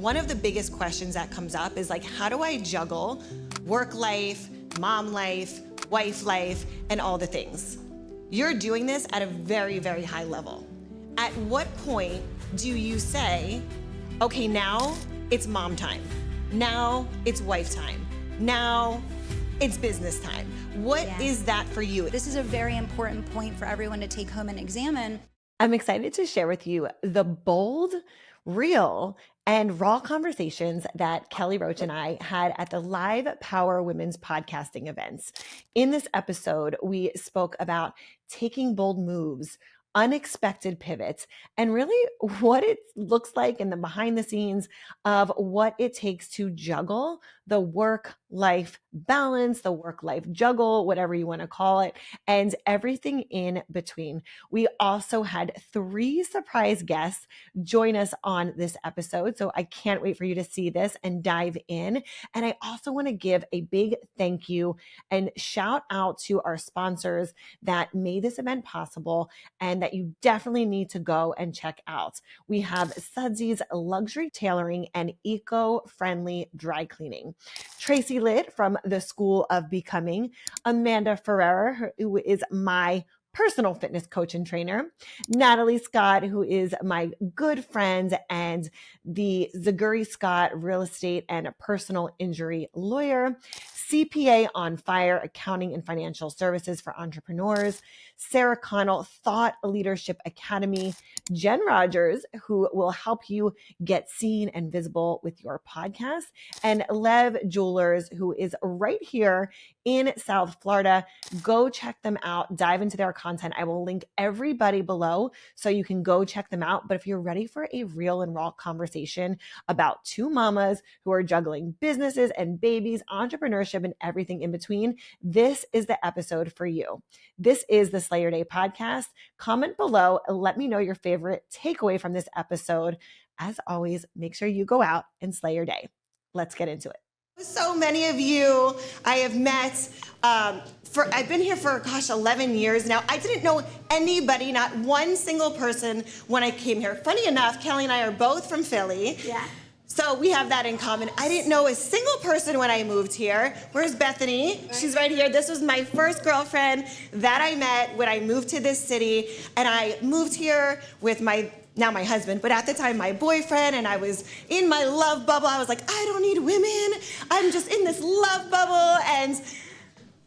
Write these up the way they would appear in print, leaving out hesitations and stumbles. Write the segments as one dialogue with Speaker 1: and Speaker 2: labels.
Speaker 1: one of the biggest questions that comes up is like, how do I juggle work life, mom life, wife life, and all the things? You're doing this at a very, very high level. At what point do you say, okay, now it's mom time. Now it's wife time. Now it's business time. What is that for you?
Speaker 2: This is a very important point for everyone to take home and examine.
Speaker 3: I'm excited to share with you the bold, real, and raw conversations that Kelly Roach and I had at the live Power Women's podcasting events. In this episode, we spoke about taking bold moves, unexpected pivots, and really what it looks like in the behind the scenes of what it takes to juggle the work-life balance, the work-life juggle, whatever you want to call it, and everything in between. We also had 3 surprise guests join us on this episode, so I can't wait for you to see this and dive in. And I also want to give a big thank you and shout out to our sponsors that made this event possible and that you definitely need to go and check out. We have Sudsy's Luxury Tailoring and Eco-Friendly Dry Cleaning, Tracy Litt from the School of Becoming, Amanda Ferreira, who is my personal fitness coach and trainer, Natalie Scott, who is my good friend and the Zaguri Scott real estate and personal injury lawyer, CPA on Fire, accounting and financial services for entrepreneurs, Sarah Connell, Thought Leadership Academy, Jen Rogers, who will help you get seen and visible with your podcast, and Lev Jewelers, who is right here in South Florida. Go check them out, dive into their content. I will link everybody below so you can go check them out. But if you're ready for a real and raw conversation about 2 mamas who are juggling businesses and babies, entrepreneurship, and everything in between, this is the episode for you. This is the Slay Your Day podcast. Comment below and let me know your favorite takeaway from this episode. As always, make sure you go out and slay your day. Let's get into it.
Speaker 1: So many of you I have met. I've been here for, 11 years now. I didn't know anybody, not one single person when I came here. Funny enough, Kelly and I are both from Philly.
Speaker 2: Yeah.
Speaker 1: So we have that in common. I didn't know a single person when I moved here. Where's Bethany? She's right here. This was my first girlfriend that I met when I moved to this city. And I moved here with now my husband, but at the time my boyfriend, and I was in my love bubble. I was like, I don't need women. I'm just in this love bubble. And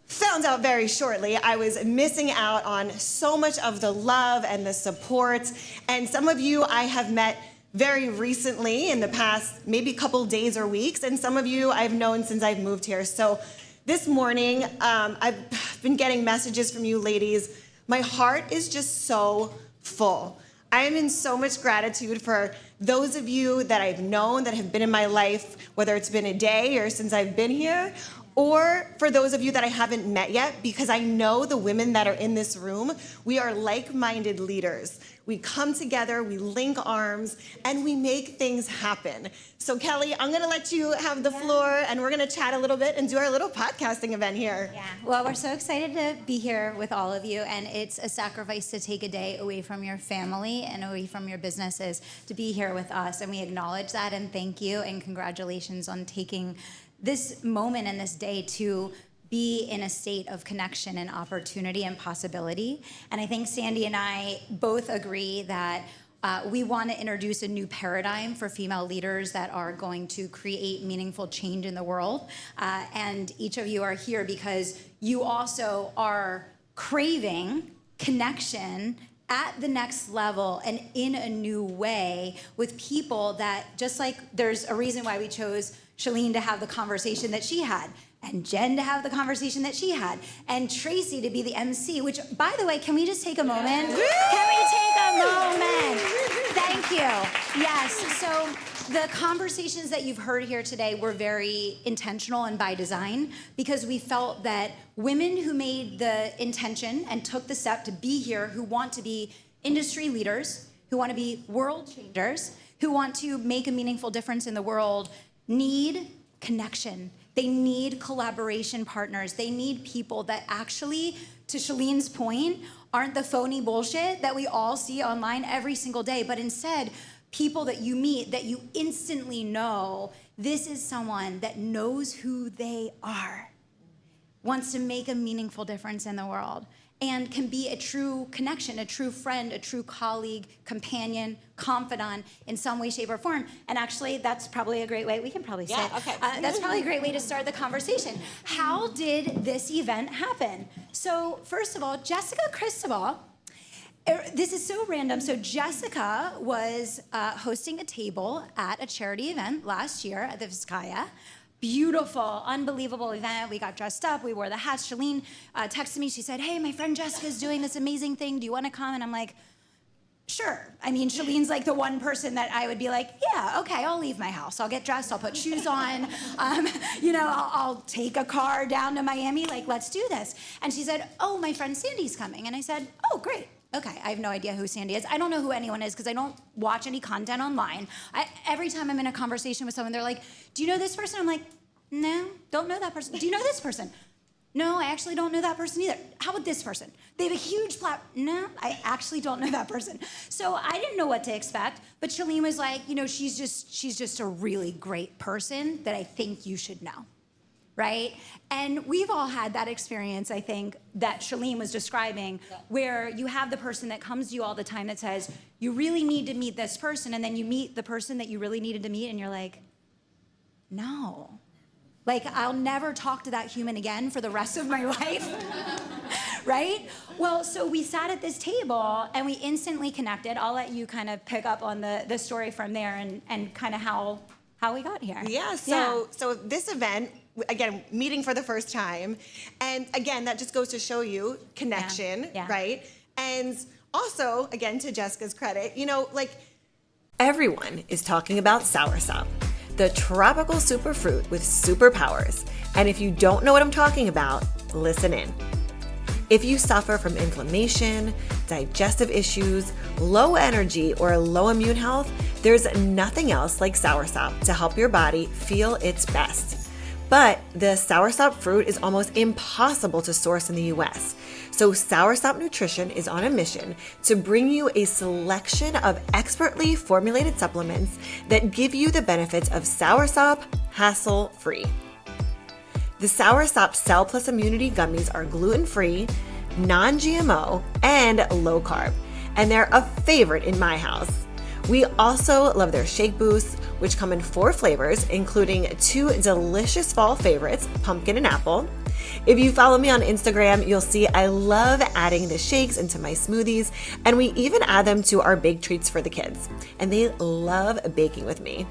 Speaker 1: found out very shortly I was missing out on so much of the love and the support. And some of you I have met very recently in the past maybe couple days or weeks, and some of you I've known since I've moved here. So this morning, I've been getting messages from you ladies. My heart is just so full. I am in so much gratitude for those of you that I've known that have been in my life, whether it's been a day or since I've been here, or for those of you that I haven't met yet, because I know the women that are in this room, we are like-minded leaders. We come together, we link arms, and we make things happen. So Kelly, I'm gonna let you have the floor, and we're gonna chat a little bit and do our little podcasting event here.
Speaker 2: Yeah, well, we're so excited to be here with all of you, and it's a sacrifice to take a day away from your family and away from your businesses to be here with us, and we acknowledge that, and thank you, and congratulations on taking this moment and this day to be in a state of connection and opportunity and possibility. And I think Sandi and I both agree that we want to introduce a new paradigm for female leaders that are going to create meaningful change in the world. And each of you are here because you also are craving connection at the next level and in a new way with people that, just like there's a reason why we chose Shalene to have the conversation that she had, and Jen to have the conversation that she had, and Tracy to be the MC, which, by the way, can we just take a moment? Can we take a moment? Thank you. Yes, so the conversations that you've heard here today were very intentional and by design, because we felt that women who made the intention and took the step to be here, who want to be industry leaders, who want to be world changers, who want to make a meaningful difference in the world, need connection. They need collaboration partners. They need people that actually, to Shalene's point, aren't the phony bullshit that we all see online every single day, but instead people that you meet that you instantly know this is someone that knows who they are, wants to make a meaningful difference in the world, and can be a true connection, a true friend, a true colleague, companion, confidant in some way, shape, or form. And actually, that's probably a great way. We can probably say that's probably a great way to start the conversation. How did this event happen? So first of all, Jessica Cristobal, this is so random. So Jessica was hosting a table at a charity event last year at the Vizcaya. Beautiful, unbelievable event. We got dressed up. We wore the hats. Shalene texted me. She said, hey, my friend Jessica's doing this amazing thing. Do you want to come? And I'm like, sure. I mean, Shalene's like the one person that I would be like, yeah, okay, I'll leave my house. I'll get dressed. I'll put shoes on. I'll take a car down to Miami. Like, let's do this. And she said, oh, my friend Sandy's coming. And I said, oh, great. Okay, I have no idea who Sandy is. I don't know who anyone is because I don't watch any content online. Every time I'm in a conversation with someone, they're like, do you know this person? I'm like, no, don't know that person. Do you know this person? No, I actually don't know that person either. How about this person? They have a huge platform. No, I actually don't know that person. So I didn't know what to expect, but Shalene was like, she's just a really great person that I think you should know. Right? And we've all had that experience, I think, that Shalene was describing, where you have the person that comes to you all the time that says, you really need to meet this person, and then you meet the person that you really needed to meet, and you're like, no. Like, I'll never talk to that human again for the rest of my life. Right? Well, so we sat at this table, and we instantly connected. I'll let you kind of pick up on the story from there and kind of how we got here.
Speaker 1: Yeah, so this event, again, meeting for the first time. And again, that just goes to show you connection, right? And also, again, to Jessica's credit,
Speaker 3: everyone is talking about soursop, the tropical superfruit with superpowers. And if you don't know what I'm talking about, listen in. If you suffer from inflammation, digestive issues, low energy, or low immune health, there's nothing else like soursop to help your body feel its best. But the soursop fruit is almost impossible to source in the US. So Soursop Nutrition is on a mission to bring you a selection of expertly formulated supplements that give you the benefits of soursop hassle-free. The Soursop Cell Plus Immunity Gummies are gluten-free, non-GMO, and low-carb, and they're a favorite in my house. We also love their shake boosts, which come in 4 flavors, including 2 delicious fall favorites, pumpkin and apple. If you follow me on Instagram, you'll see I love adding the shakes into my smoothies, and we even add them to our big treats for the kids, and they love baking with me.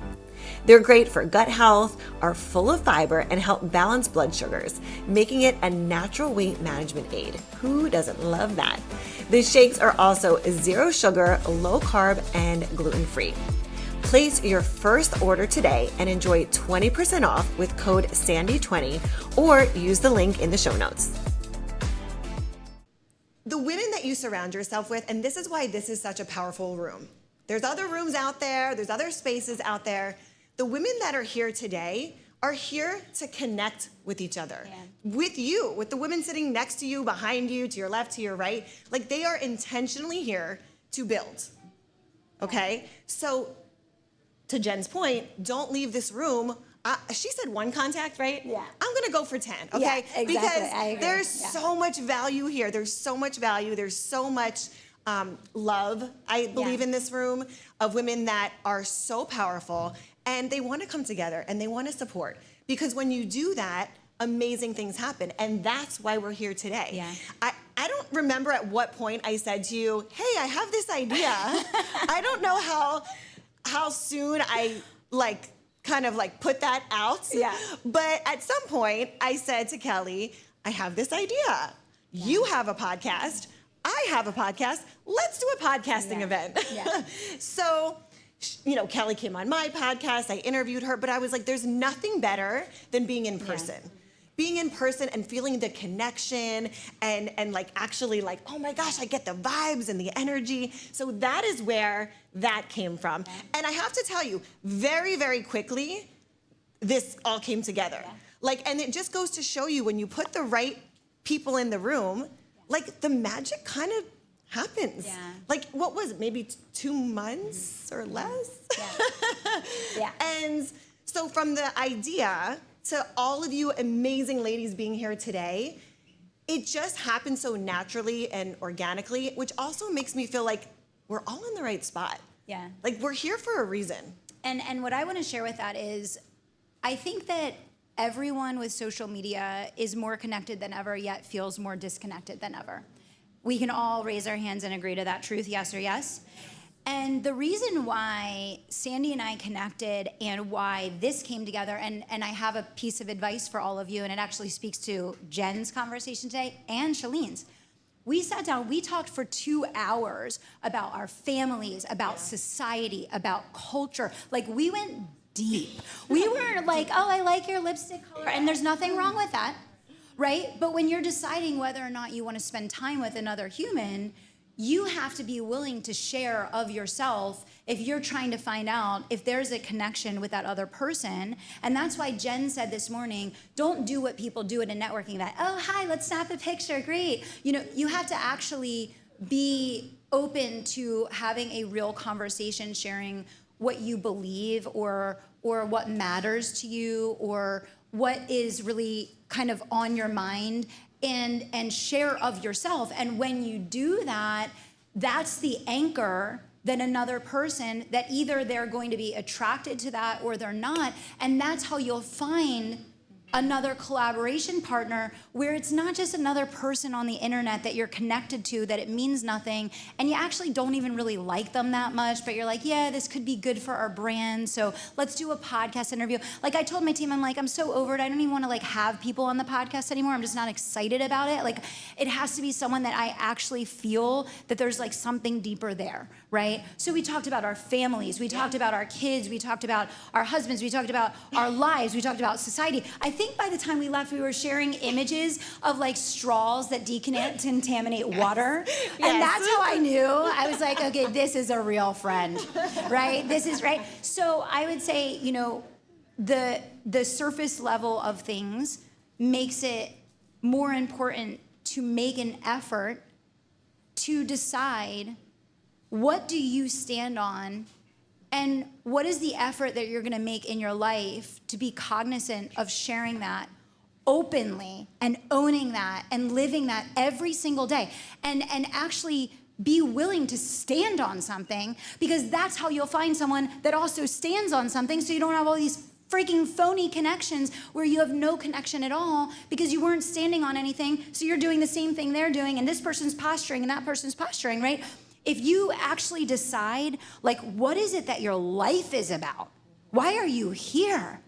Speaker 3: They're great for gut health, are full of fiber, and help balance blood sugars, making it a natural weight management aid. Who doesn't love that? The shakes are also 0 sugar, low carb, and gluten-free. Place your first order today and enjoy 20% off with code SANDY20 or use the link in the show notes.
Speaker 1: The women that you surround yourself with, and this is why this is such a powerful room. There's other rooms out there, there's other spaces out there. The women that are here today are here to connect with each other, with you, with the women sitting next to you, behind you, to your left, to your right. Like, they are intentionally here to build, okay? So, to Jen's point, don't leave this room. She said 1 contact, right?
Speaker 2: Yeah.
Speaker 1: I'm gonna go for 10, okay?
Speaker 2: Yeah, exactly.
Speaker 1: Because
Speaker 2: I agree.
Speaker 1: there's so much value here. There's so much value. There's so much love, I believe, in this room, of women that are so powerful, and they want to come together and they want to support. Because when you do that, amazing things happen, and that's why we're here today.
Speaker 2: Yeah.
Speaker 1: I don't remember at what point I said to you, hey, I have this idea. I don't know how soon I kind of put that out.
Speaker 2: Yeah.
Speaker 1: But at some point I said to Kelly, I have this idea. You have a podcast. I have a podcast. Let's do a podcasting event.
Speaker 2: Yeah.
Speaker 1: So, Kelly came on my podcast. I interviewed her, but I was like, there's nothing better than being in person. Yeah. Being in person and feeling the connection and actually oh my gosh, I get the vibes and the energy. So that is where that came from. Yeah. And I have to tell you, very, very quickly, this all came together. Yeah. And it just goes to show you, when you put the right people in the room, the magic kind of happens.
Speaker 2: Yeah.
Speaker 1: Like, what was it, maybe 2 months or less?
Speaker 2: Yeah.
Speaker 1: And so from the idea to all of you amazing ladies being here today, it just happened so naturally and organically, which also makes me feel like we're all in the right spot.
Speaker 2: Yeah.
Speaker 1: Like, we're here for a reason.
Speaker 2: And what I want to share with that is, I think that everyone with social media is more connected than ever, yet feels more disconnected than ever. We can all raise our hands and agree to that truth, yes or yes. And the reason why Sandi and I connected and why this came together, and I have a piece of advice for all of you, and it actually speaks to Jen's conversation today and Shalene's. We sat down, we talked for 2 hours about our families, about society, about culture. Like, we went deep. We weren't like, oh, I like your lipstick color, and there's nothing wrong with that, right? But when you're deciding whether or not you want to spend time with another human, you have to be willing to share of yourself if you're trying to find out if there's a connection with that other person. And that's why Jen said this morning, don't do what people do in a networking that, oh, hi, let's snap a picture, great. You know, you have to actually be open to having a real conversation, sharing what you believe or what matters to you or what is really kind of on your mind, and share of yourself. And when you do that, that's the anchor that another person, that either they're going to be attracted to that or they're not. And that's how you'll find another collaboration partner where it's not just another person on the internet that you're connected to, that it means nothing, and you actually don't even really like them that much, but you're like, yeah, this could be good for our brand, so let's do a podcast interview. Like, I told my team, I'm like, I'm so over it. I don't even want to like have people on the podcast anymore. I'm just not excited about it. Like, it has to be someone that I actually feel that there's like something deeper there, right? So we talked about our families, we talked about our kids, we talked about our husbands, we talked about our lives, we talked about society. I think by the time we left, we were sharing images of like straws that decontaminate water. And that's how I knew. I was like, okay, this is a real friend, right? This is right. So I would say, you know, the surface level of things makes it more important to make an effort to decide, what do you stand on, and what is the effort that you're gonna make in your life to be cognizant of sharing that openly and owning that and living that every single day, and actually be willing to stand on something, because that's how you'll find someone that also stands on something, so you don't have all these freaking phony connections where you have no connection at all because you weren't standing on anything, so you're doing the same thing they're doing, and this person's posturing and that person's posturing, right? If you actually decide, like, what is it that your life is about? Why are you here?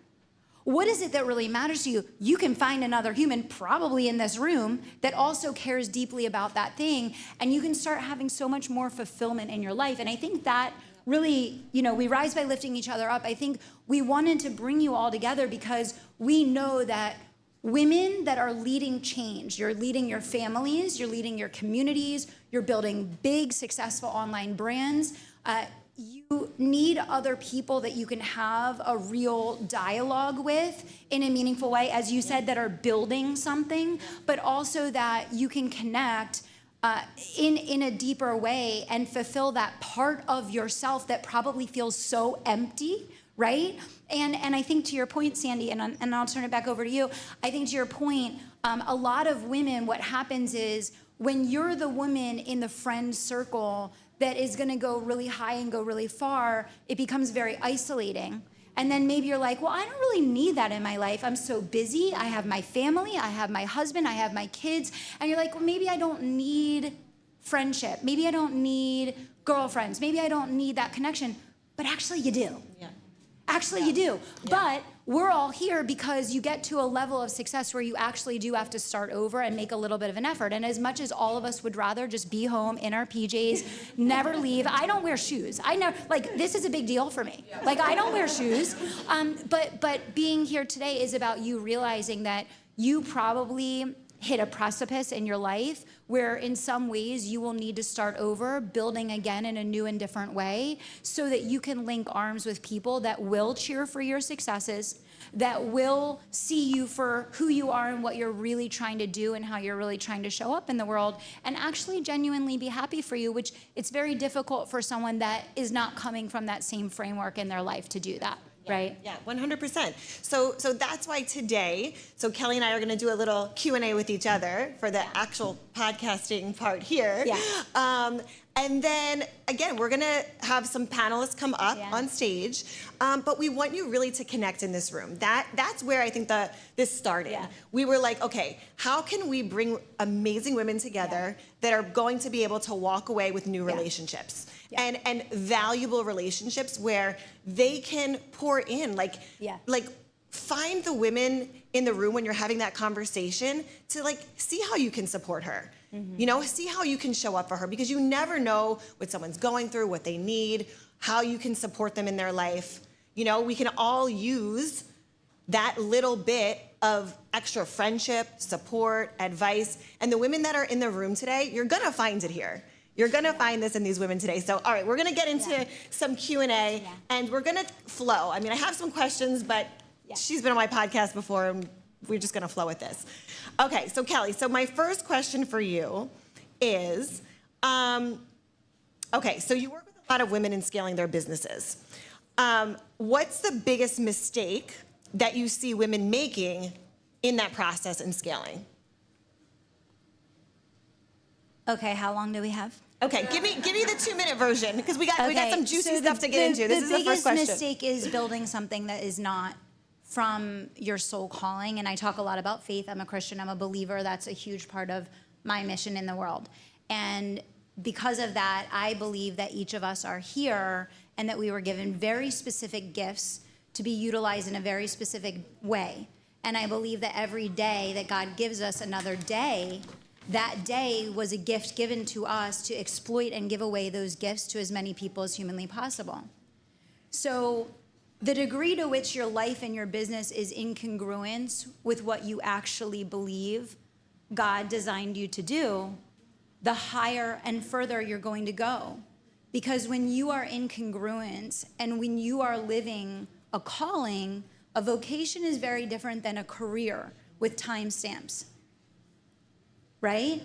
Speaker 2: What is it that really matters to you? You can find another human, probably in this room, that also cares deeply about that thing, and you can start having so much more fulfillment in your life. And I think that really, you know, we rise by lifting each other up. I think we wanted to bring you all together because we know that women that are leading change, you're leading your families, you're leading your communities, you're building big, successful online brands. You need other people that you can have a real dialogue with in a meaningful way, as you said, that are building something, but also that you can connect in a deeper way and fulfill that part of yourself that probably feels so empty, right? And I think to your point, Sandi, and I'll turn it back over to you, I think to your point, a lot of women, what happens is when you're the woman in the friend circle that is gonna go really high and go really far, it becomes very isolating. And then maybe you're like, well, I don't really need that in my life. I'm so busy. I have my family. I have my husband. I have my kids. And you're like, well, maybe I don't need friendship. Maybe I don't need girlfriends. Maybe I don't need that connection. But actually you do.
Speaker 1: Yeah.
Speaker 2: Actually you do. Yeah. But we're all here because you get to a level of success where you actually do have to start over and make a little bit of an effort. And as much as all of us would rather just be home in our PJs, never leave. I don't wear shoes. I never, like, this is a big deal for me. Like, I don't wear shoes. But being here today is about you realizing that you probably hit a precipice in your life where in some ways you will need to start over, building again in a new and different way, so that you can link arms with people that will cheer for your successes, that will see you for who you are and what you're really trying to do and how you're really trying to show up in the world, and actually genuinely be happy for you, which it's very difficult for someone that is not coming from that same framework in their life to do that. Right?
Speaker 1: Yeah, 100%. So that's why today, so Kelly and I are going to do a little Q&A with each other for the actual podcasting part here.
Speaker 2: Yeah.
Speaker 1: And then, again, we're going to have some panelists come up on stage, but we want you really to connect in this room. That's where I think this started.
Speaker 2: Yeah.
Speaker 1: We were like, okay, how can we bring amazing women together that are going to be able to walk away with new relationships?
Speaker 2: Yeah.
Speaker 1: And valuable relationships where they can pour in, like find the women in the room when you're having that conversation to like see how you can support her. You know, see how you can show up for her, because you never know what someone's going through, what they need, how you can support them in their life. You know, we can all use that little bit of extra friendship, support, advice. And the women that are in the room today, you're gonna find it here. You're gonna find this in these women today. So, all right, we're gonna get into some Q&A, and we're gonna flow. I mean, I have some questions, but she's been on my podcast before, and we're just gonna flow with this. Okay, so Kelly, so my first question for you is, okay, so you work with a lot of women in scaling their businesses. What's the biggest mistake that you see women making in that process in scaling?
Speaker 2: Okay, how long do we have?
Speaker 1: Okay, give me the 2-minute version, because we got some juicy stuff to get into. This is the first question.
Speaker 2: The biggest mistake is building something that is not from your soul calling. And I talk a lot about faith. I'm a Christian, I'm a believer. That's a huge part of my mission in the world. And because of that, I believe that each of us are here and that we were given very specific gifts to be utilized in a very specific way. And I believe that every day that God gives us another day, that day was a gift given to us to exploit and give away those gifts to as many people as humanly possible. So the degree to which your life and your business is in congruence with what you actually believe God designed you to do, the higher and further you're going to go. Because when you are in congruence and when you are living a calling, a vocation is very different than a career with timestamps, right?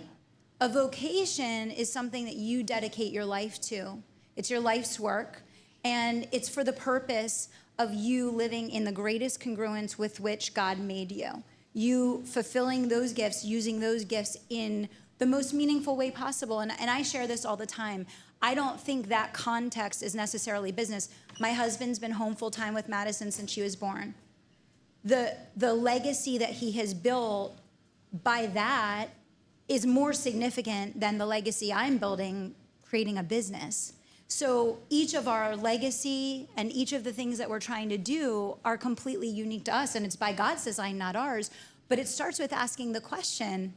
Speaker 2: A vocation is something that you dedicate your life to. It's your life's work, and it's for the purpose of you living in the greatest congruence with which God made you. You fulfilling those gifts, using those gifts in the most meaningful way possible. And I share this all the time. I don't think that context is necessarily business. My husband's been home full time with Madison since she was born. The legacy that he has built by that is more significant than the legacy I'm building creating a business. So each of our legacy and each of the things that we're trying to do are completely unique to us, and it's by God's design, not ours. But it starts with asking the question,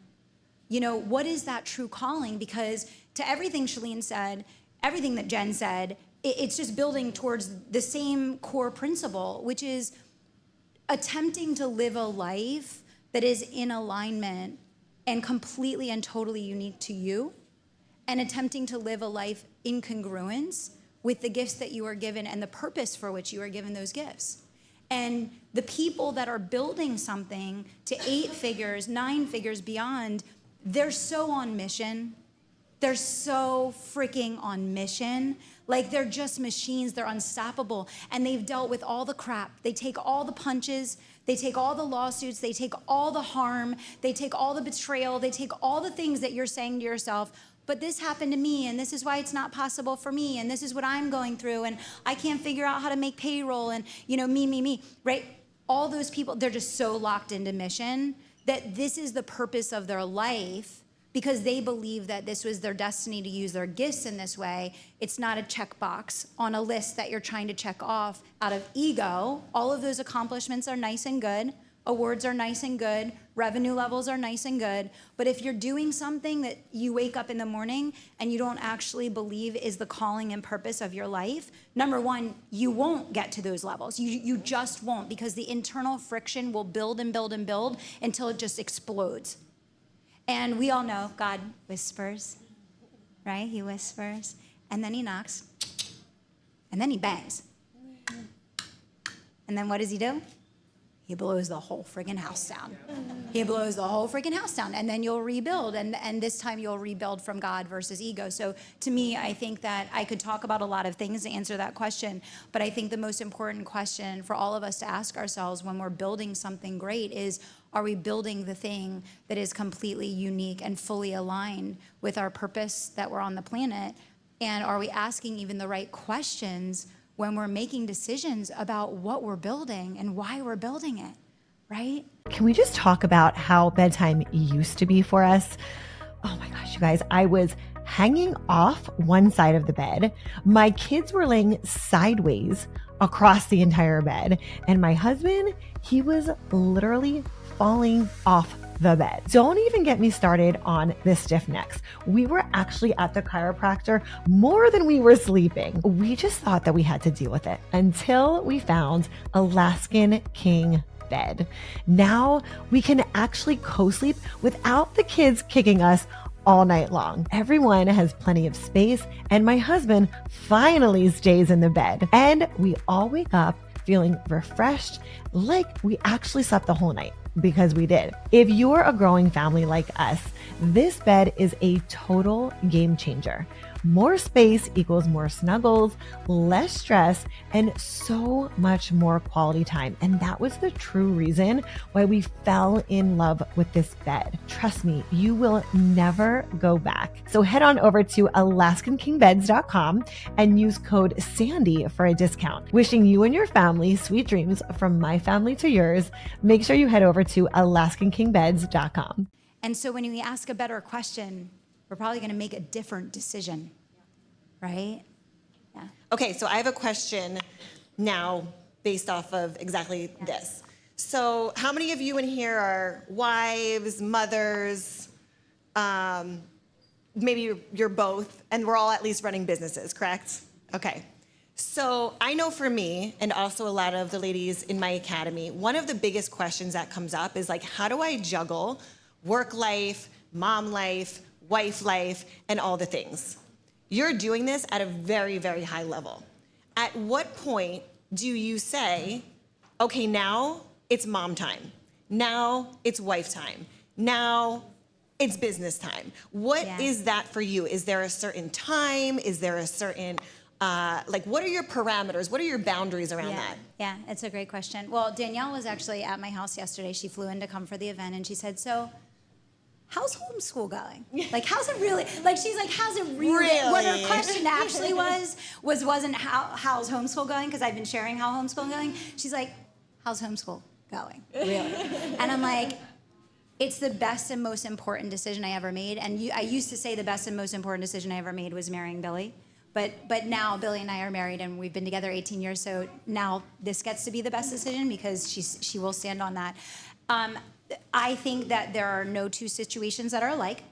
Speaker 2: you know, what is that true calling? Because to everything Shalene said, everything that Jen said, it's just building towards the same core principle, which is attempting to live a life that is in alignment and completely and totally unique to you, and attempting to live a life in congruence with the gifts that you are given and the purpose for which you are given those gifts. And the people that are building something to 8 figures, 9 figures beyond, they're so on mission. They're so freaking on mission. Like, they're just machines. They're unstoppable. And they've dealt with all the crap. They take all the punches. They take all the lawsuits. They take all the harm. They take all the betrayal. They take all the things that you're saying to yourself, but this happened to me, and this is why it's not possible for me, and this is what I'm going through, and I can't figure out how to make payroll, and, you know, me, right? All those people, they're just so locked into mission that this is the purpose of their life, because they believe that this was their destiny to use their gifts in this way. It's not a checkbox on a list that you're trying to check off out of ego. All of those accomplishments are nice and good. Awards are nice and good. Revenue levels are nice and good. But if you're doing something that you wake up in the morning and you don't actually believe is the calling and purpose of your life, number one, you won't get to those levels. You just won't, because the internal friction will build and build and build until it just explodes. And we all know God whispers, right? He whispers, and then he knocks, and then he bangs. And then what does he do? He blows the whole friggin' house down. He blows the whole friggin' house down, and then you'll rebuild, and this time you'll rebuild from God versus ego. So to me, I think that I could talk about a lot of things to answer that question, but I think the most important question for all of us to ask ourselves when we're building something great is, are we building the thing that is completely unique and fully aligned with our purpose that we're on the planet? And are we asking even the right questions when we're making decisions about what we're building and why we're building it, right?
Speaker 3: Can we just talk about how bedtime used to be for us? Oh my gosh, you guys, I was hanging off one side of the bed. My kids were laying sideways across the entire bed. And my husband, he was literally falling off the bed. Don't even get me started on the stiff necks. We were actually at the chiropractor more than we were sleeping. We just thought that we had to deal with it until we found Alaskan King bed. Now we can actually co-sleep without the kids kicking us all night long. Everyone has plenty of space, and my husband finally stays in the bed. And we all wake up feeling refreshed, like we actually slept the whole night, because we did. If you're a growing family like us, this bed is a total game changer. More space equals more snuggles, less stress, and so much more quality time. And that was the true reason why we fell in love with this bed. Trust me, you will never go back. So head on over to AlaskanKingBeds.com and use code SANDY for a discount. Wishing you and your family sweet dreams from my family to yours. Make sure you head over to AlaskanKingBeds.com.
Speaker 2: And so when we ask a better question, we're probably going to make a different decision, right? Yeah.
Speaker 1: Okay, so I have a question now based off of exactly this. So how many of you in here are wives, mothers, maybe you're both, and we're all at least running businesses, correct? Okay. So I know for me, and also a lot of the ladies in my academy, one of the biggest questions that comes up is like, how do I juggle work life, mom life, wife life, and all the things? You're doing this at a very, very high level. At what point do you say, okay, now it's mom time. Now it's wife time. Now it's business time. What is that for you? Is there a certain time? Is there a certain, what are your parameters? What are your boundaries around that?
Speaker 2: Yeah, it's a great question. Well, Danielle was actually at my house yesterday. She flew in to come for the event, and she said, so, how's homeschool going? Like, how's it really? Like, she's like, how's it really? What her question actually wasn't how's homeschool going? Because I've been sharing how homeschool going. She's like, how's homeschool going? Really? And I'm like, it's the best and most important decision I ever made. And I used to say the best and most important decision I ever made was marrying Billy. But now Billy and I are married, and we've been together 18 years. So now this gets to be the best decision because she will stand on that. I think that there are no two situations that are alike.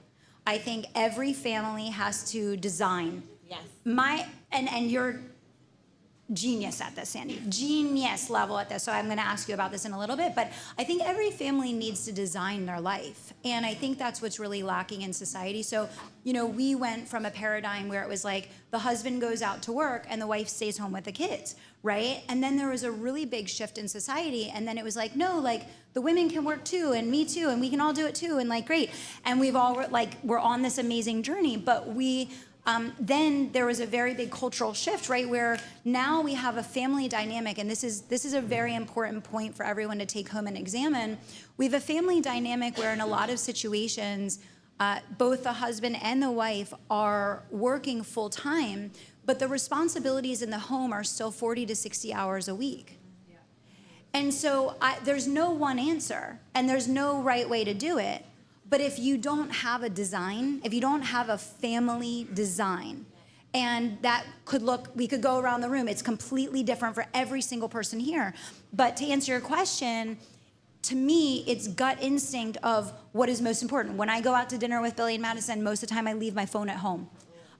Speaker 2: I think every family has to design.
Speaker 1: Yes.
Speaker 2: And you're genius at this, Sandy. Genius level at this. So I'm going to ask you about this in a little bit. But I think every family needs to design their life. And I think that's what's really lacking in society. So, we went from a paradigm where it was like the husband goes out to work and the wife stays home with the kids, right? And then there was a really big shift in society. And then it was like, no, the women can work too, and me too, and we can all do it too, and great. And we're on this amazing journey. But then there was a very big cultural shift, right? Where now we have a family dynamic, and this is a very important point for everyone to take home and examine. We have a family dynamic where in a lot of situations, both the husband and the wife are working full time, but the responsibilities in the home are still 40 to 60 hours a week. And so there's no one answer, and there's no right way to do it. But if you don't have a design, if you don't have a family design, and that could we could go around the room, it's completely different for every single person here. But to answer your question, to me, it's gut instinct of what is most important. When I go out to dinner with Billy and Madison, most of the time I leave my phone at home.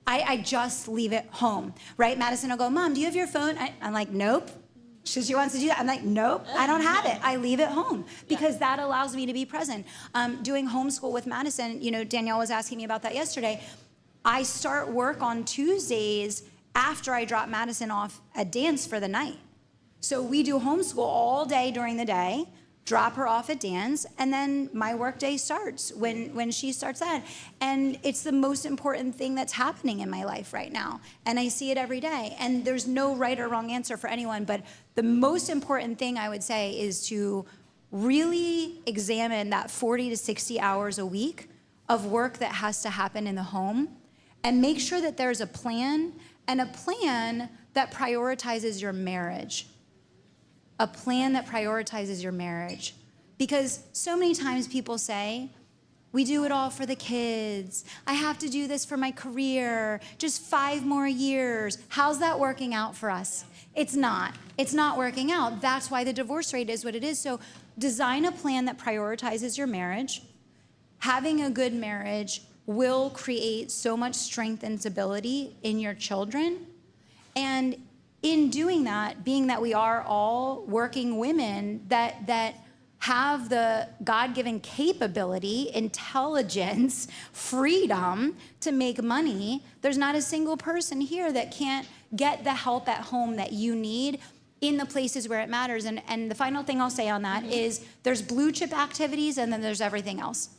Speaker 2: I just leave it home, right? Madison will go, Mom, do you have your phone? I'm like, nope. She wants to do that. I'm like, nope, I don't have it. I leave it home because that allows me to be present. Doing homeschool with Madison, Danielle was asking me about that yesterday. I start work on Tuesdays after I drop Madison off at dance for the night. So we do homeschool all day during the day, drop her off at dance, and then my work day starts when she starts that. And it's the most important thing that's happening in my life right now. And I see it every day. And there's no right or wrong answer for anyone, but the most important thing I would say is to really examine that 40 to 60 hours a week of work that has to happen in the home and make sure that there's a plan, and a plan that prioritizes your marriage. A plan that prioritizes your marriage. Because so many times people say, we do it all for the kids. I have to do this for my career. Just 5 more years. How's that working out for us? It's not. It's not working out. That's why the divorce rate is what it is. So design a plan that prioritizes your marriage. Having a good marriage will create so much strength and stability in your children. And in doing that, being that we are all working women that have the God-given capability, intelligence, freedom to make money, there's not a single person here that can't get the help at home that you need in the places where it matters. And the final thing I'll say on that is there's blue chip activities and then there's everything else.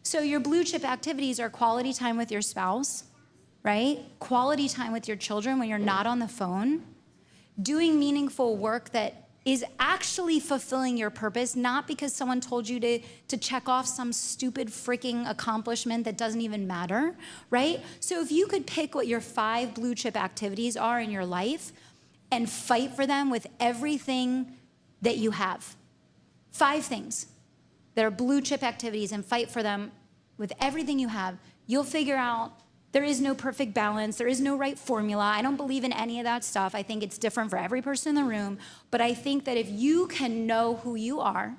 Speaker 2: So your blue chip activities are quality time with your spouse, right? Quality time with your children when you're not on the phone, doing meaningful work that is actually fulfilling your purpose, not because someone told you to check off some stupid freaking accomplishment that doesn't even matter, right? So if you could pick what your 5 blue chip activities are in your life and fight for them with everything that you have. 5 things that are blue chip activities and fight for them with everything you have, you'll figure out there is no perfect balance. There is no right formula. I don't believe in any of that stuff. I think it's different for every person in the room. But I think that if you can know who you are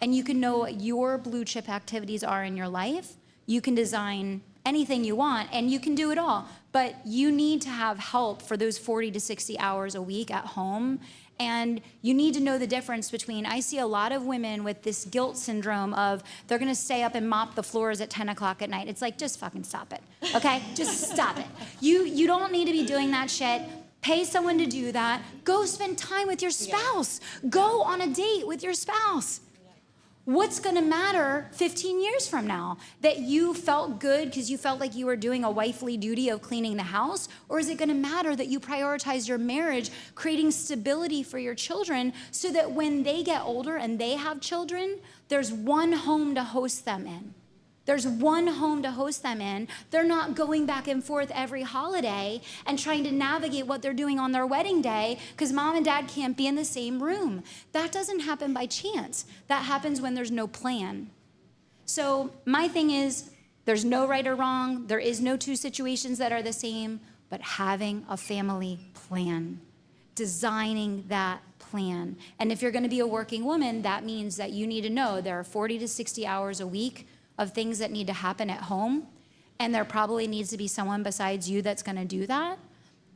Speaker 2: and you can know what your blue chip activities are in your life, you can design anything you want and you can do it all. But you need to have help for those 40 to 60 hours a week at home. And you need to know the difference between, I see a lot of women with this guilt syndrome of they're gonna stay up and mop the floors at 10 o'clock at night. It's like, just fucking stop it, okay? Just stop it. You don't need to be doing that shit. Pay someone to do that. Go spend time with your spouse. Go on a date with your spouse. What's gonna matter 15 years from now? That you felt good because you felt like you were doing a wifely duty of cleaning the house? Or is it gonna matter that you prioritize your marriage, creating stability for your children so that when they get older and they have children, there's one home to host them in? There's one home to host them in. They're not going back and forth every holiday and trying to navigate what they're doing on their wedding day because mom and dad can't be in the same room. That doesn't happen by chance. That happens when there's no plan. So my thing is, there's no right or wrong. There is no 2 situations that are the same, but having a family plan, designing that plan. And if you're gonna be a working woman, that means that you need to know there are 40 to 60 hours a week of things that need to happen at home, and there probably needs to be someone besides you that's gonna do that,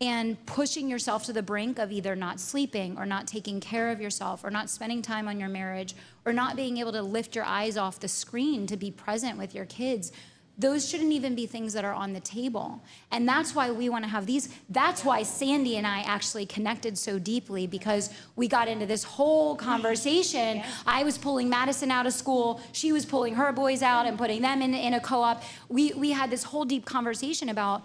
Speaker 2: and pushing yourself to the brink of either not sleeping or not taking care of yourself or not spending time on your marriage or not being able to lift your eyes off the screen to be present with your kids. Those shouldn't even be things that are on the table. And that's why we want to have these. That's why Sandi and I actually connected so deeply, because we got into this whole conversation. I was pulling Madison out of school. She was pulling her boys out and putting them in a co-op. We had this whole deep conversation about,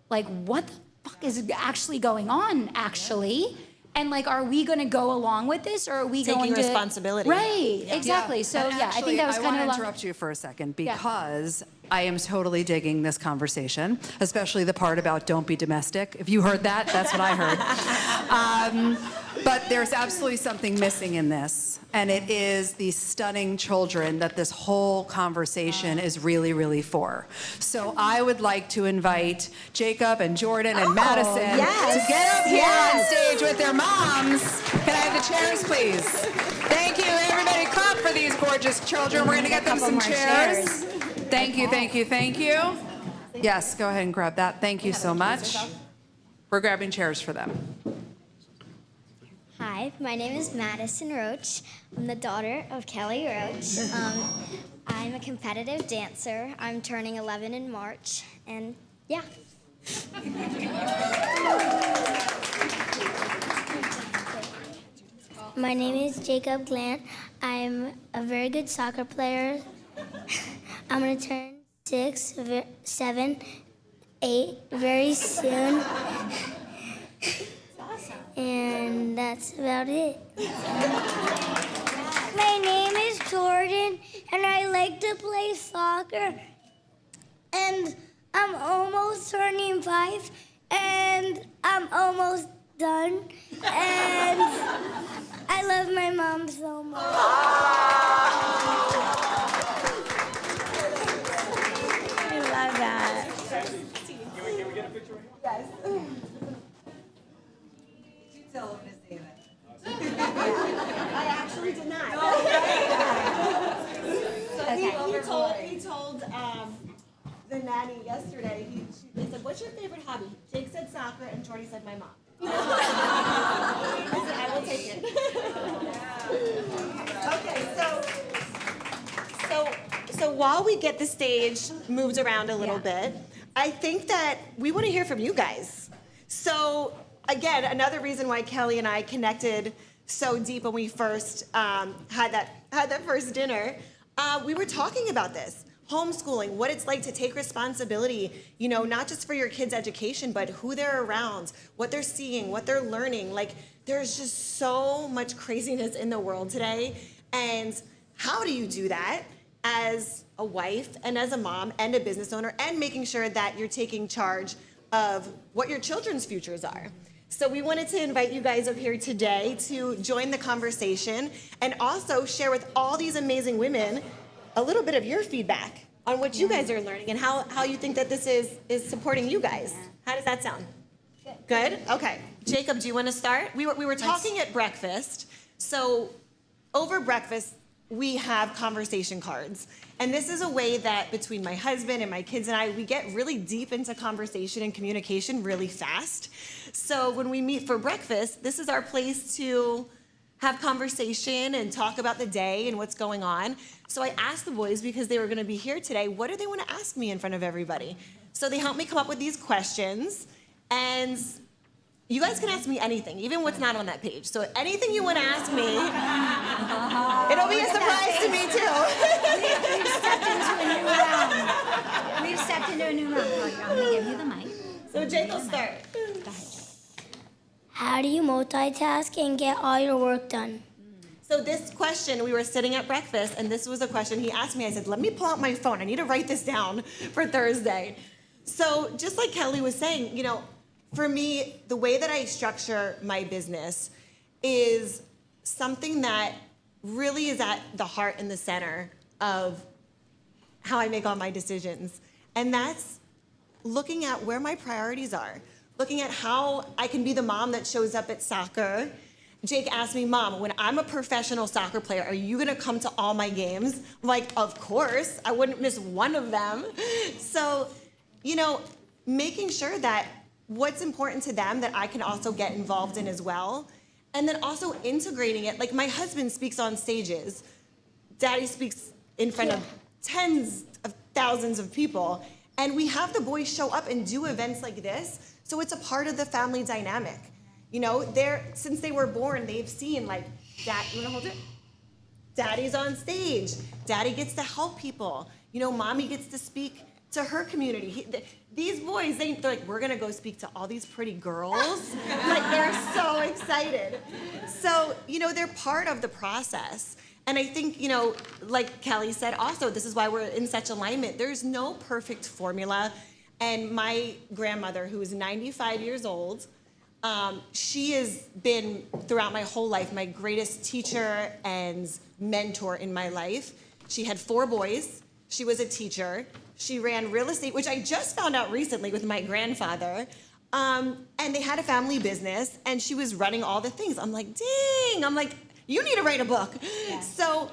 Speaker 2: like, what the fuck is actually going on, actually? And, like, are we going to go along with this, or are we
Speaker 1: Taking
Speaker 2: going to
Speaker 1: responsibility?
Speaker 2: Right, exactly.
Speaker 4: Yeah.
Speaker 2: So
Speaker 4: And
Speaker 2: yeah, I think that was kind of.
Speaker 4: I want to interrupt you for a second because I am totally digging this conversation, especially the part about don't be domestic. If you heard that, that's what I heard. But there's absolutely something missing in this, and it is the stunning children that this whole conversation is really, really for. So I would like to invite Jacob and Jordan and Madison to get up here on stage with their moms. Can I have the chairs, please? Thank you, everybody. Clap for these gorgeous children. We're going to get them some chairs. Thank you, thank you, thank you. Yes, go ahead and grab that. Thank you so much. We're grabbing chairs for them.
Speaker 5: Hi. Hi, my name is Madison Roach. I'm the daughter of Kelly Roach. I'm a competitive dancer. I'm turning 11 in March, and yeah. My name is Jacob Glandt. I'm a very good soccer player. I'm going to turn 6, 7, 8 very soon. And that's about it. My name is Jordan, and I like to play soccer. And I'm almost turning 5, and I'm almost done. And I love my mom so much.
Speaker 2: I love that.
Speaker 6: Can we get a picture right here?
Speaker 1: Yes.
Speaker 7: Tell him to say that.
Speaker 1: I actually did not. He told the nanny yesterday, they said, what's your favorite hobby? Jake said soccer, and Jordy said my mom. I said, I will take it. Okay, so while we get the stage moved around a little bit, I think that we want to hear from you guys. So again, another reason why Kelly and I connected so deep when we first had that first dinner, we were talking about this. Homeschooling, what it's like to take responsibility, not just for your kids' education, but who they're around, what they're seeing, what they're learning. Like, there's just so much craziness in the world today. And how do you do that as a wife and as a mom and a business owner, and making sure that you're taking charge of what your children's futures are? So we wanted to invite you guys up here today to join the conversation and also share with all these amazing women a little bit of your feedback on what you guys are learning and how you think that this is supporting you guys. How does that sound? Good? Okay. Jacob, do you want to start? We were talking at breakfast. So over breakfast, we have conversation cards. And this is a way that between my husband and my kids and I, we get really deep into conversation and communication really fast. So when we meet for breakfast, this is our place to have conversation and talk about the day and what's going on. So I asked the boys, because they were going to be here today, what do they want to ask me in front of everybody? So they helped me come up with these questions. And you guys can ask me anything, even what's not on that page. So anything you want to ask me, it'll be a surprise to me too.
Speaker 2: We've stepped into a new round. I'm going to give you the mic.
Speaker 1: So Jake will start.
Speaker 2: Go ahead.
Speaker 5: How do you multitask and get all your work done?
Speaker 1: So this question, we were sitting at breakfast, and this was a question he asked me. I said, let me pull out my phone. I need to write this down for Thursday. So just like Kelly was saying, for me, the way that I structure my business is something that really is at the heart and the center of how I make all my decisions. And that's looking at where my priorities are, looking at how I can be the mom that shows up at soccer. Jake asked me, Mom, when I'm a professional soccer player, are you gonna come to all my games? I'm like, of course, I wouldn't miss one of them. So, making sure that what's important to them that I can also get involved in as well. And then also integrating it. Like, my husband speaks on stages. Daddy speaks in front of tens of thousands of people. And we have the boys show up and do events like this. So it's a part of the family dynamic. Since they were born, they've seen, like, Dad, you wanna hold it? Daddy's on stage. Daddy gets to help people. Mommy gets to speak to her community. These boys, they're like, we're gonna go speak to all these pretty girls. Like, they're so excited. So, they're part of the process. And I think, like Kelly said also, this is why we're in such alignment. There's no perfect formula. And my grandmother, who is 95 years old, she has been, throughout my whole life, my greatest teacher and mentor in my life. She had 4 boys. She was a teacher. She ran real estate, which I just found out recently with my grandfather. And they had a family business, and she was running all the things. I'm like, dang. I'm like, you need to write a book. Yeah. So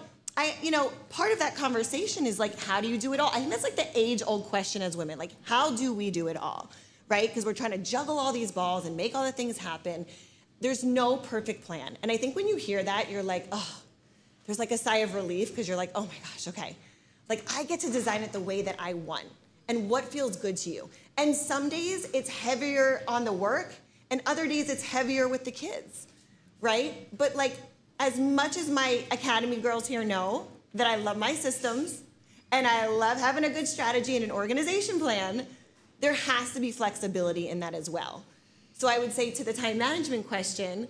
Speaker 1: part of that conversation is like, how do you do it all? I think that's like the age-old question as women. Like, how do we do it all, right? Because we're trying to juggle all these balls and make all the things happen. there's no perfect plan. And I think when you hear that, you're like, oh, there's like a sigh of relief because you're like, oh my gosh, okay. Like I get to design it the way that I want and what feels good to you. And some days it's heavier on the work and other days it's heavier with the kids, right? But like as much as my Academy girls here know that I love my systems and I love having a good strategy and an organization plan, there has to be flexibility in that as well. So I would say to the time management question,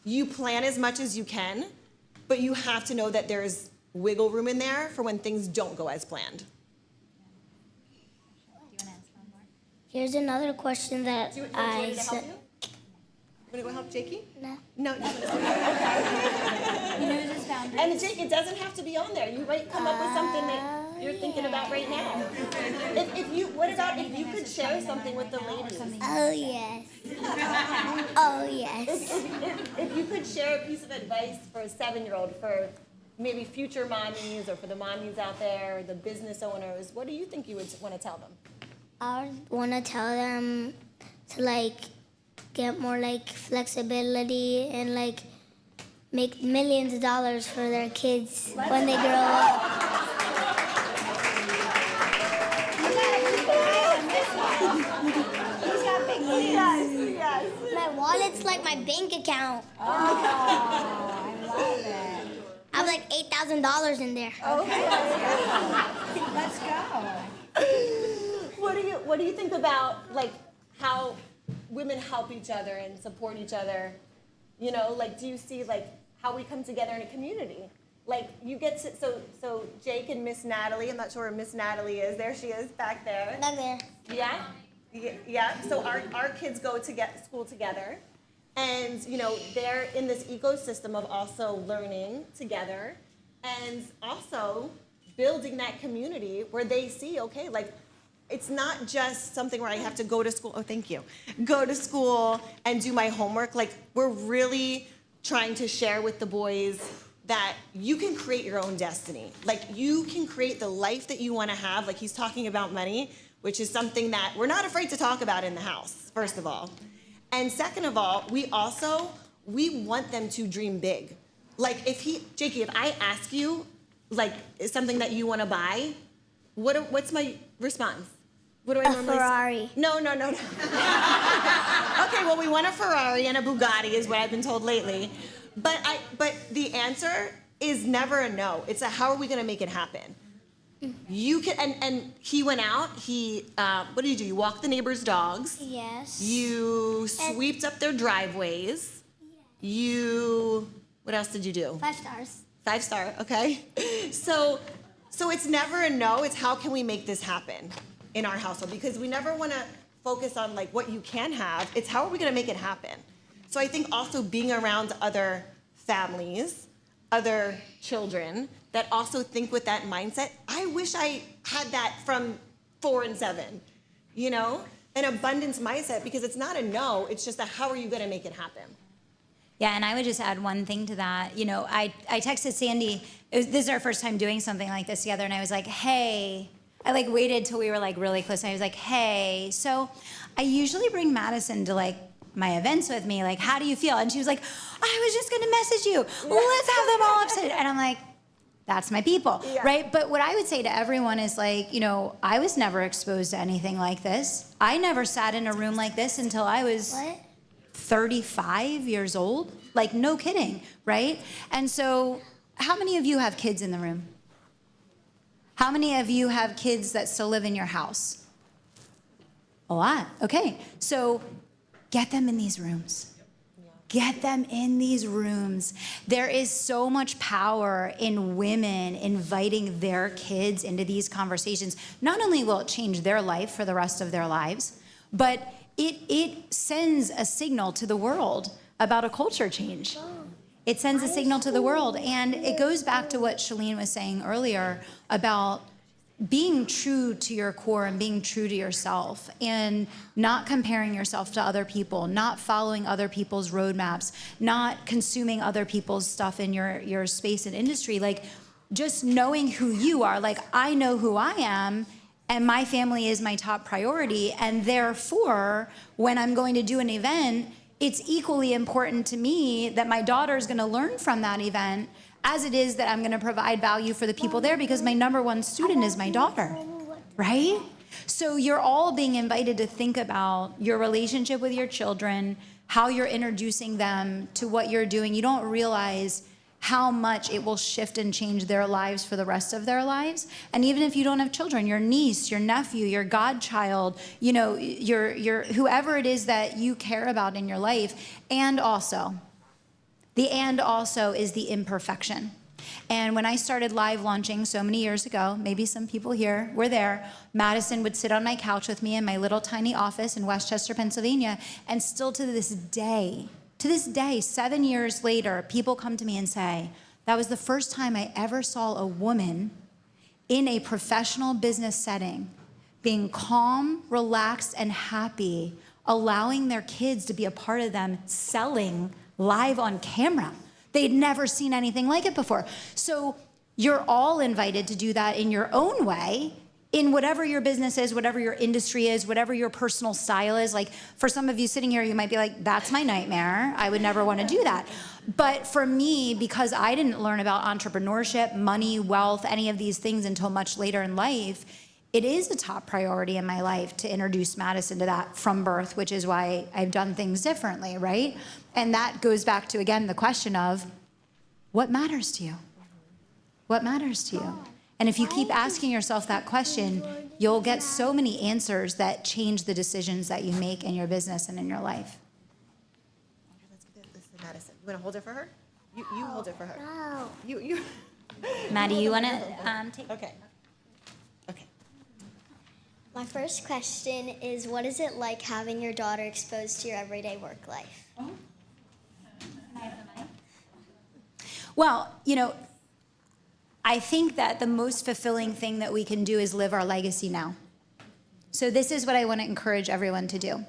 Speaker 1: you plan as much as you can, but you have to know that there's wiggle room in there for when things don't go as planned.
Speaker 5: Here's another question that
Speaker 1: Do you want me to help you? Want to go help Jakey?
Speaker 5: No.
Speaker 1: No.
Speaker 2: He knows his boundaries.
Speaker 1: And Jake, it doesn't have to be on there. You might come up with something that you're thinking about right now. What about if you could share something with the ladies?
Speaker 5: Oh, yes. Oh, yes.
Speaker 1: If you could share a piece of advice for a 7-year-old, for maybe future mommies or for the mommies out there, or the business owners, what do you think you would want to tell them?
Speaker 5: I would want to tell them to, like, get more, like, flexibility and, like, make millions of dollars for their kids when they grow up.
Speaker 1: Yes.
Speaker 5: My wallet's like my bank account.
Speaker 2: Oh, I love it.
Speaker 5: I have like $8,000 in there.
Speaker 1: Okay.
Speaker 2: Let's go.
Speaker 1: What do you think about like how women help each other and support each other? You know, like do you see like how we come together in a community? Like you get to, so Jake and Miss Natalie, I'm not sure where Miss Natalie is. There she is back there.
Speaker 5: Back there.
Speaker 1: Yeah. Yeah. So our kids go to school together. And, you know, they're in this ecosystem of also learning together and also building that community where they see, okay, like, it's not just something where I have to go to school. Oh, thank you. Go to school and do my homework. Like, we're really trying to share with the boys that you can create your own destiny. Like, you can create the life that you want to have. Like, he's talking about money, which is something that we're not afraid to talk about in the house, first of all. And second of all, we want them to dream big. Like Jakey, if I ask you, like, is something that you want to buy, what's my response? What do I normally say?
Speaker 5: Ferrari.
Speaker 1: No. Okay, well, we want a Ferrari and a Bugatti is what I've been told lately. But the answer is never a no. It's a how are we going to make it happen? You can, and he went out, what did you do? You walked the neighbors' dogs.
Speaker 5: Yes.
Speaker 1: You sweeped up their driveways. Yes. What else did you do?
Speaker 5: 5 stars.
Speaker 1: 5-star, okay. So it's never a no, it's how can we make this happen in our household? Because we never want to focus on like what you can have, it's how are we going to make it happen? So I think also being around other families, other children, that also think with that mindset. I wish I had that from 4 and 7, you know? An abundance mindset, because it's not a no, it's just a how are you gonna make it happen?
Speaker 2: Yeah, and I would just add one thing to that. You know, I texted Sandy, this is our first time doing something like this together, and I was like, hey, I like waited till we were like really close, and I was like, hey, so I usually bring Madison to like my events with me, like, how do you feel? And she was like, I was just gonna message you, let's have them all upset. And I'm like, that's my people, right? But what I would say to everyone is like, you know, I was never exposed to anything like this. I never sat in a room like this until I was 35 years old. Like, no kidding, right? And so how many of you have kids in the room? How many of you have kids that still live in your house? A lot, okay. So get them in these rooms. Get them in these rooms. There is so much power in women inviting their kids into these conversations. Not only will it change their life for the rest of their lives, but it sends a signal to the world about a culture change. It sends a signal to the world. And it goes back to what Shalene was saying earlier about being true to your core and being true to yourself and not comparing yourself to other people, not following other people's roadmaps, not consuming other people's stuff in your space and industry. Like, just knowing who you are. Like, I know who I am, and my family is my top priority. And therefore, when I'm going to do an event, it's equally important to me that my daughter is going to learn from that event as it is that I'm going to provide value for the people there, because my number one student is my daughter, right? So you're all being invited to think about your relationship with your children, how you're introducing them to what you're doing. You don't realize how much it will shift and change their lives for the rest of their lives. And even if you don't have children, your niece, your nephew, your godchild, you know, your whoever it is that you care about in your life. And also is the imperfection. And when I started live launching so many years ago, maybe some people here were there, Madison would sit on my couch with me in my little tiny office in Westchester, Pennsylvania, and still to this day, 7 years later, people come to me and say, that was the first time I ever saw a woman in a professional business setting being calm, relaxed, and happy, allowing their kids to be a part of them, selling live on camera. They'd never seen anything like it before. So you're all invited to do that in your own way, in whatever your business is, whatever your industry is, whatever your personal style is. Like for some of you sitting here, you might be like, that's my nightmare. I would never want to do that. But for me, because I didn't learn about entrepreneurship, money, wealth, any of these things until much later in life, it is a top priority in my life to introduce Madison to that from birth, which is why I've done things differently, right? And that goes back to, again, the question of what matters to you? What matters to you? And if you keep asking yourself that question, you'll get so many answers that change the decisions that you make in your business and in your life.
Speaker 1: Let's give this to Madison. You want to hold it for her? You hold it for her.
Speaker 5: No.
Speaker 1: You.
Speaker 2: Maddie, you want to take?
Speaker 1: Okay. Okay.
Speaker 5: My first question is, what is it like having your daughter exposed to your everyday work life?
Speaker 2: Well, you know, I think that the most fulfilling thing that we can do is live our legacy now. So this is what I want to encourage everyone to do.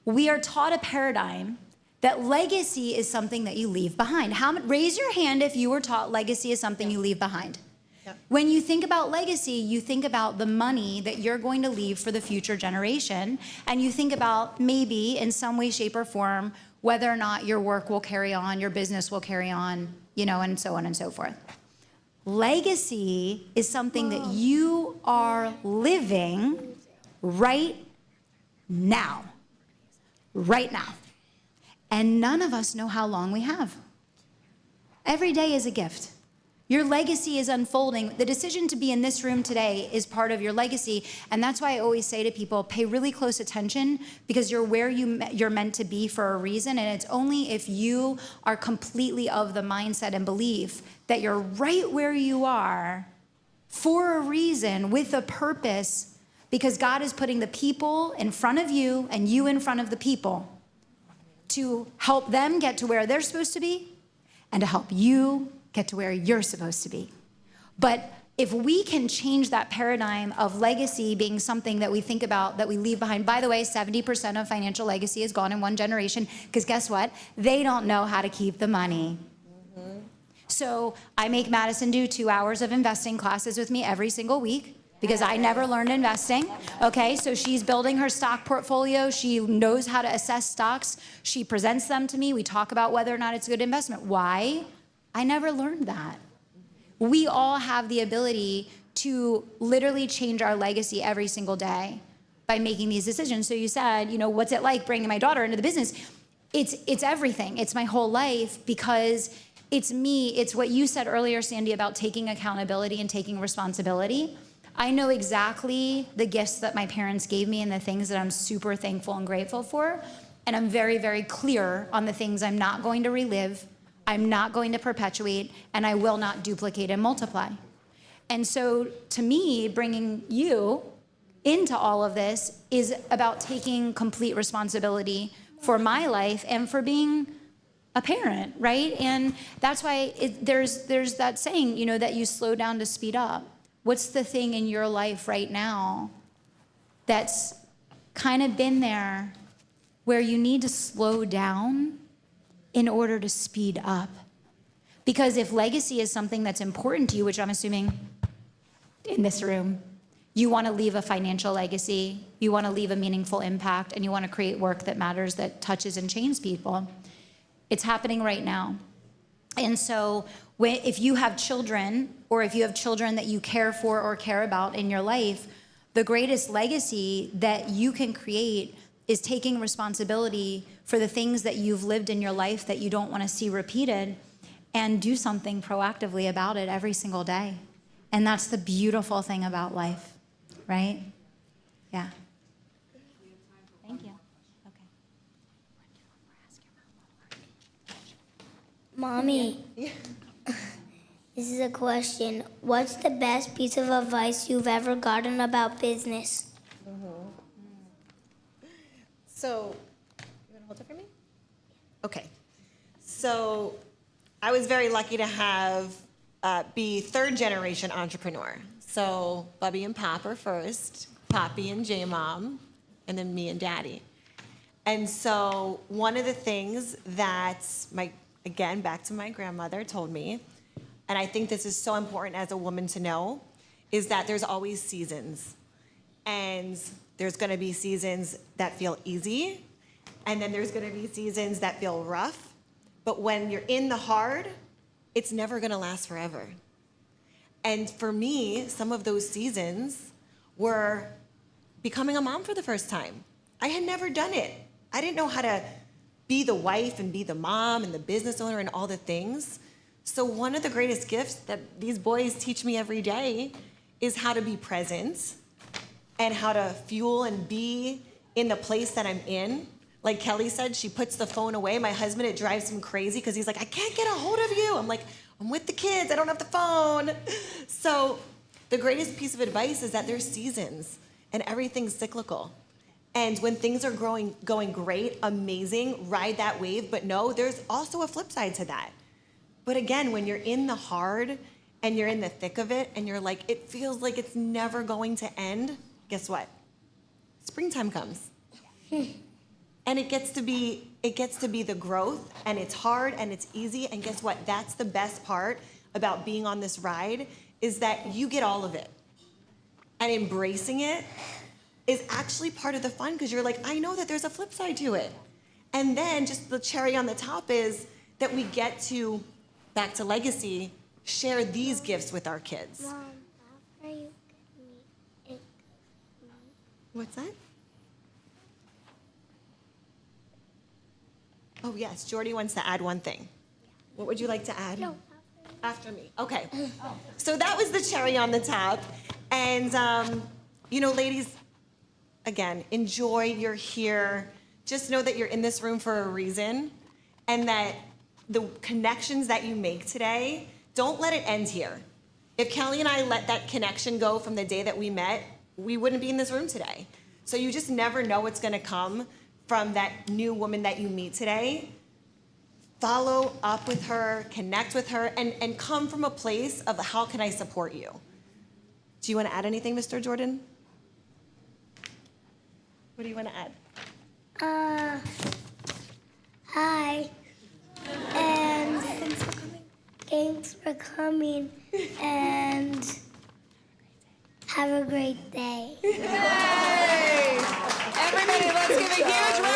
Speaker 2: We are taught a paradigm that legacy is something that you leave behind. Raise your hand if you were taught legacy is something you leave behind.
Speaker 1: Yep.
Speaker 2: When you think about legacy, you think about the money that you're going to leave for the future generation, and you think about maybe in some way, shape, or form whether or not your work will carry on, your business will carry on, you know, and so on and so forth. Legacy is something that you are living right now. Right now. And none of us know how long we have. Every day is a gift. Your legacy is unfolding. The decision to be in this room today is part of your legacy. And that's why I always say to people, pay really close attention, because you're where you're meant to be for a reason. And it's only if you are completely of the mindset and belief that you're right where you are for a reason, with a purpose, because God is putting the people in front of you and you in front of the people to help them get to where they're supposed to be and to help you get to where you're supposed to be. But if we can change that paradigm of legacy being something that we think about, that we leave behind. By the way, 70% of financial legacy is gone in one generation, because guess what? They don't know how to keep the money. Mm-hmm. So I make Madison do 2 hours of investing classes with me every single week, because I never learned investing. Okay, so she's building her stock portfolio. She knows how to assess stocks. She presents them to me. We talk about whether or not it's a good investment. Why? I never learned that. We all have the ability to literally change our legacy every single day by making these decisions. So you said, you know, what's it like bringing my daughter into the business? It's everything. It's my whole life, because it's me. It's what you said earlier, Sandy, about taking accountability and taking responsibility. I know exactly the gifts that my parents gave me and the things that I'm super thankful and grateful for. And I'm very, very clear on the things I'm not going to relive, I'm not going to perpetuate, and I will not duplicate and multiply. And so to me, bringing you into all of this is about taking complete responsibility for my life and for being a parent, right? And that's why there's that saying, you know, that you slow down to speed up. What's the thing in your life right now that's kind of been there where you need to slow down in order to speed up? Because if legacy is something that's important to you, which I'm assuming in this room, you want to leave a financial legacy, you want to leave a meaningful impact, and you want to create work that matters, that touches and changes people. It's happening right now. And so if you have children, or if you have children that you care for or care about in your life, the greatest legacy that you can create is taking responsibility for the things that you've lived in your life that you don't want to see repeated, and do something proactively about it every single day. And that's the beautiful thing about life, right? Yeah. Thank you. Okay.
Speaker 5: Mommy, this is a question. What's the best piece of advice you've ever gotten about business?
Speaker 1: So, you want to hold it for me? Okay. So, I was very lucky to have be third generation entrepreneur. So, Bubby and Pop are first, Poppy and J-Mom, and then me and Daddy. And so, one of the things that again, back to my grandmother told me, and I think this is so important as a woman to know, is that there's always seasons. And there's gonna be seasons that feel easy, and then there's gonna be seasons that feel rough. But when you're in the hard, it's never gonna last forever. And for me, some of those seasons were becoming a mom for the first time. I had never done it. I didn't know how to be the wife and be the mom and the business owner and all the things. So one of the greatest gifts that these boys teach me every day is how to be present and how to fuel and be in the place that I'm in. Like Kelly said, she puts the phone away. My husband, it drives him crazy because he's like, I can't get a hold of you. I'm like, I'm with the kids, I don't have the phone. So the greatest piece of advice is that there's seasons and everything's cyclical. And when things are going great, amazing, ride that wave, but no, there's also a flip side to that. But again, when you're in the hard and you're in the thick of it and you're like, it feels like it's never going to end, guess what? Springtime comes. And it gets to be the growth, and it's hard and it's easy, and guess what? That's the best part about being on this ride, is that you get all of it. And embracing it is actually part of the fun, because you're like, I know that there's a flip side to it. And then just the cherry on the top is that we get to, back to legacy, share these gifts with our kids.
Speaker 5: Mom, are you getting me?
Speaker 1: What's that? Oh yes, Jordy wants to add one thing. What would you like to add?
Speaker 5: No.
Speaker 1: After me. Okay. So that was the cherry on the top. And, ladies, again, enjoy, you're here. Just know that you're in this room for a reason, and that the connections that you make today, don't let it end here. If Kelly and I let that connection go from the day that we met, we wouldn't be in this room today. So you just never know what's gonna come from that new woman that you meet today. Follow up with her, connect with her, and come from a place of how can I support you? Do you want to add anything, Mr. Jordan? What do you want to add?
Speaker 5: Hi. And thanks for coming. And have a great day.
Speaker 4: Yay! Everybody, let's give a huge round